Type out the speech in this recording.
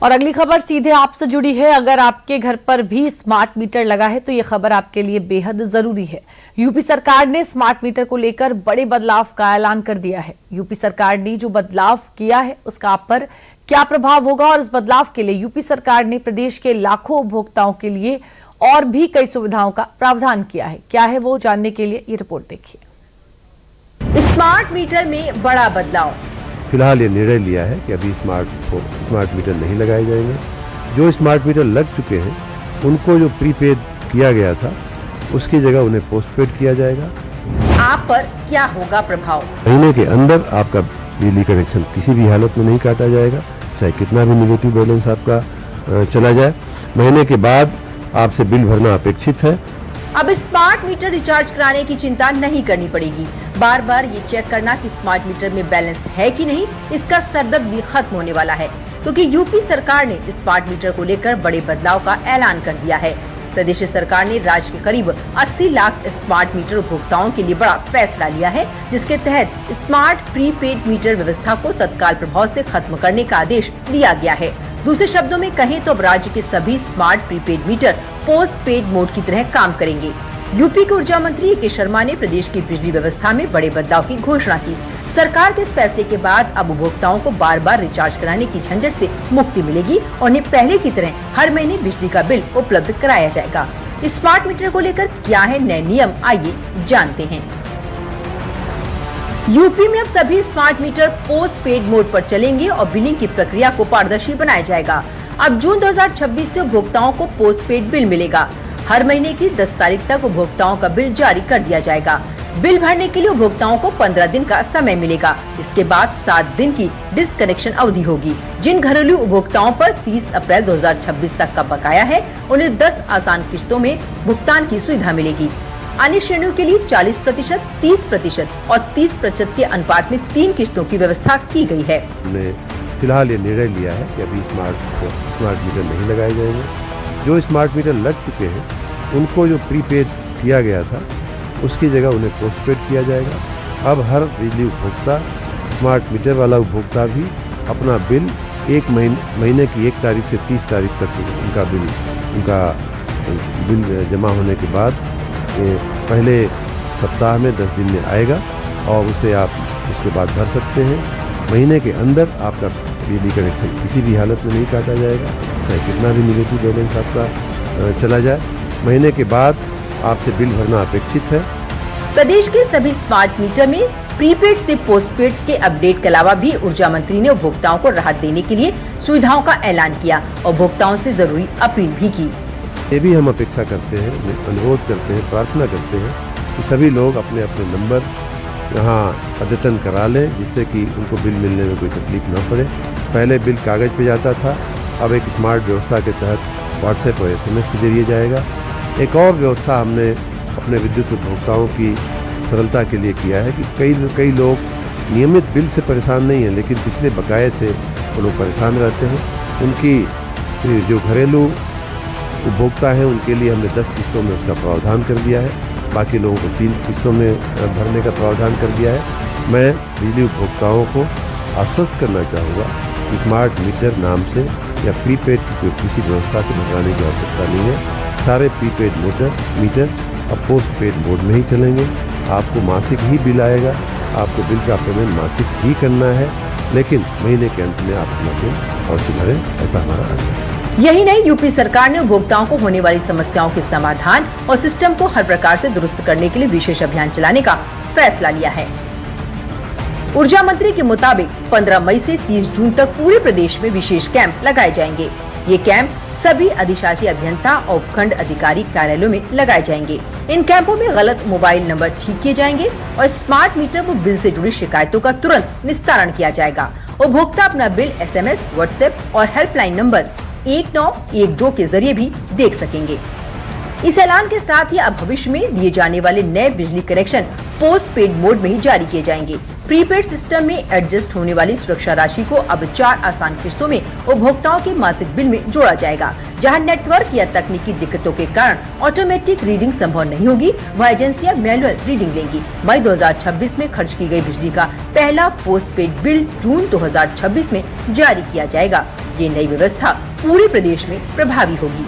और अगली खबर सीधे आपसे जुड़ी है। अगर आपके घर पर भी स्मार्ट मीटर लगा है तो ये खबर आपके लिए बेहद जरूरी है। यूपी सरकार ने स्मार्ट मीटर को लेकर बड़े बदलाव का ऐलान कर दिया है। यूपी सरकार ने जो बदलाव किया है उसका आप पर क्या प्रभाव होगा और इस बदलाव के लिए यूपी सरकार ने प्रदेश के लाखों उपभोक्ताओं के लिए और भी कई सुविधाओं का प्रावधान किया है। क्या है वो, जानने के लिए ये रिपोर्ट देखिए। स्मार्ट मीटर में बड़ा बदलाव। फिलहाल ये निर्णय लिया है कि अभी स्मार्ट मीटर नहीं लगाए जाएंगे। जो स्मार्ट मीटर लग चुके हैं उनको जो प्रीपेड किया गया था उसकी जगह उन्हें पोस्टपेड किया जाएगा। आप पर क्या होगा प्रभाव? महीने के अंदर आपका बिजली कनेक्शन किसी भी हालत में नहीं काटा जाएगा, चाहे कितना भी नेगेटिव बैलेंस आपका चला जाए। महीने के बाद आपसे बिल भरना अपेक्षित है। अब स्मार्ट मीटर रिचार्ज कराने की चिंता नहीं करनी पड़ेगी। बार बार ये चेक करना कि स्मार्ट मीटर में बैलेंस है कि नहीं, इसका सरदर्द भी खत्म होने वाला है, क्योंकि यूपी सरकार ने स्मार्ट मीटर को लेकर बड़े बदलाव का ऐलान कर दिया है। प्रदेश सरकार ने राज्य के करीब 80 लाख स्मार्ट मीटर उपभोक्ताओं के लिए बड़ा फैसला लिया है, जिसके तहत स्मार्ट प्रीपेड मीटर व्यवस्था को तत्काल प्रभाव से खत्म करने का आदेश दिया गया है। दूसरे शब्दों में कहें तो अब राज्य के सभी smart prepaid meter post paid mode की तरह काम करेंगे। यूपी के ऊर्जा मंत्री ए.के. शर्मा ने प्रदेश की बिजली व्यवस्था में बड़े बदलाव की घोषणा की। सरकार के इस फैसले के बाद अब उपभोक्ताओं को बार बार रिचार्ज कराने की झंझट से मुक्ति मिलेगी और उन्हें पहले की तरह हर महीने बिजली का बिल उपलब्ध कराया जाएगा। स्मार्ट मीटर को लेकर क्या है नए नियम, आइए जानते हैं। यूपी में अब सभी smart meter post paid mode पर चलेंगे और बिलिंग की प्रक्रिया को पारदर्शी बनाया जाएगा। अब जून 2026 से उपभोक्ताओं को पोस्ट पेड बिल मिलेगा। हर महीने की 10 तारीख तक उपभोक्ताओं का बिल जारी कर दिया जाएगा। बिल भरने के लिए उपभोक्ताओं को 15 दिन का समय मिलेगा। इसके बाद 7 दिन की डिस्कनेक्शन अवधि होगी। जिन घरेलू उपभोक्ताओं पर 30 अप्रैल 2026 तक का बकाया है, उन्हें 10 आसान किश्तों में भुगतान की सुविधा मिलेगी। अन्य श्रेणियों के लिए 40%, 30% और 30% के अनुपात में 3 किश्तों की व्यवस्था की गई है। हमने फिलहाल ये निर्णय लिया है कि अभी स्मार्ट मीटर नहीं लगाए जाएंगे। जो स्मार्ट मीटर लग चुके हैं उनको जो प्रीपेड किया गया था उसकी जगह उन्हें पोस्टपेड किया जाएगा। अब हर बिजली उपभोक्ता, स्मार्ट मीटर वाला उपभोक्ता भी अपना बिल एक महीने की 1 तारीख से 30 तारीख तक उनका बिल जमा होने के बाद पहले सप्ताह में 10 दिन में आएगा और उसे आप उसके बाद भर सकते हैं। महीने के अंदर आपका बिजली कनेक्शन किसी भी हालत में नहीं काटा जाएगा, चाहे कितना भी नेगेटिव बैलेंस आपका चला जाए। महीने के बाद आपसे बिल भरना अपेक्षित है। प्रदेश के सभी स्मार्ट मीटर में प्रीपेड से पोस्टपेड के अपडेट के अलावा भी ऊर्जा मंत्री ने उपभोक्ताओं को राहत देने के लिए सुविधाओं का ऐलान किया और उपभोक्ताओं से जरूरी अपील भी की। ये भी हम अपेक्षा करते हैं, अनुरोध करते हैं, प्रार्थना करते हैं कि सभी लोग अपने अपने नंबर यहाँ अद्यतन करा लें, जिससे कि उनको बिल मिलने में कोई तकलीफ न पड़े। पहले बिल कागज़ पे जाता था, अब एक स्मार्ट व्यवस्था के तहत व्हाट्सएप और SMS के जरिए जाएगा। एक और व्यवस्था हमने अपने विद्युत उपभोक्ताओं की सरलता के लिए किया है कि कई लोग नियमित बिल से परेशान नहीं हैं, लेकिन पिछले बकाये से वो लोग परेशान रहते हैं। उनकी जो घरेलू उपभोक्ता हैं उनके लिए हमने 10 किस्तों में उसका प्रावधान कर दिया है। बाकी लोगों को 3 किस्तों में भरने का प्रावधान कर दिया है। मैं बिजली उपभोक्ताओं को आश्वस्त करना चाहूँगा कि स्मार्ट मीटर नाम से या प्रीपेड की किसी व्यवस्था से घबराने की आवश्यकता नहीं है। सारे प्रीपेड मीटर अब पोस्ट पेड मोड में ही चलेंगे। आपको मासिक ही बिल आएगा, आपको बिल का पेमेंट मासिक ही करना है, लेकिन महीने के अंत में आप अपना बिल अवश्य भरें, ऐसा हमारा आग्रह है। यही नहीं, यूपी सरकार ने उपभोक्ताओं को होने वाली समस्याओं के समाधान और सिस्टम को हर प्रकार से दुरुस्त करने के लिए विशेष अभियान चलाने का फैसला लिया है। ऊर्जा मंत्री के मुताबिक 15 मई से 30 जून तक पूरे प्रदेश में विशेष कैंप लगाए जाएंगे। ये कैंप सभी अधिशासी अभियंता और उपखंड अधिकारी कार्यालयों में लगाए जाएंगे। इन कैंपों में गलत मोबाइल नंबर ठीक किए जाएंगे और स्मार्ट मीटर व बिल से जुड़ी शिकायतों का तुरंत निस्तारण किया जाएगा। उपभोक्ता अपना बिल SMS, व्हाट्सएप और हेल्पलाइन नंबर 1912 के जरिए भी देख सकेंगे। इस ऐलान के साथ ही अब भविष्य में दिए जाने वाले नए बिजली कनेक्शन पोस्ट पेड मोड में ही जारी किए जाएंगे। प्रीपेड सिस्टम में एडजस्ट होने वाली सुरक्षा राशि को अब 4 आसान किस्तों में उपभोक्ताओं के मासिक बिल में जोड़ा जाएगा। जहां नेटवर्क या तकनीकी दिक्कतों के कारण ऑटोमेटिक रीडिंग संभव नहीं होगी, वह एजेंसियां मैनुअल रीडिंग लेंगी। मई 2026 में खर्च की गई बिजली का पहला पोस्ट पेड बिल जून 2026 में जारी किया जाएगा। ये नई व्यवस्था पूरे प्रदेश में प्रभावी होगी।